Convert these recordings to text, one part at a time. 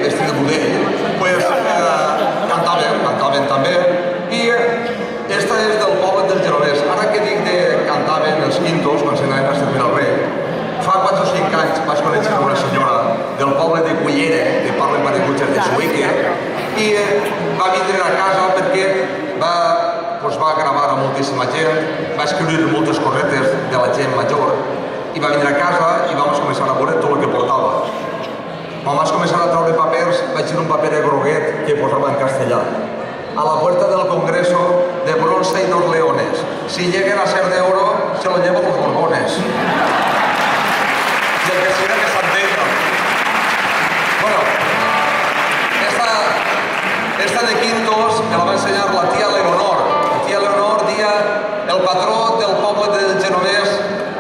vestit de budell, pues cantaven també. I esta és del poble del Genovès. Ara que dic de cantaven els quintos, quan s'anaven a servir al rei, fa 4 o 5 anys vaig conèixer una senyora del poble de Cullera, que parla en Maricutxes de Sueca, i va vindre a casa perquè va gravar a moltíssima gent, va escriure moltes cosetes de la gent major, i va vindre a casa i vam començar a veure tot el que portava. Quan vaig començar a treure papers, vaig tenir un paper groguet que posava en castellà. A la puerta del Congreso, de bronce y 2 leones. Si lleguen a ser de oro, se lo llevan los borbones. Y el presidente Santelmo. Bueno, esta de quintos me la va ensenyar la tía Leonor. La tía Leonor dia el patró del poble del Genovès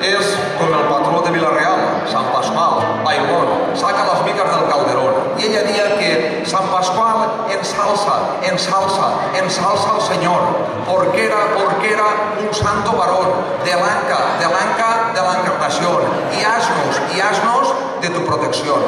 és com el patró de Vila-real, Sant Pasqual, Bailón, saca les miques del Calderón. I ella dia que Sant Pasqual ensalza al Señor, porque era un santo varón, de la encarnación, y haznos de tu protección.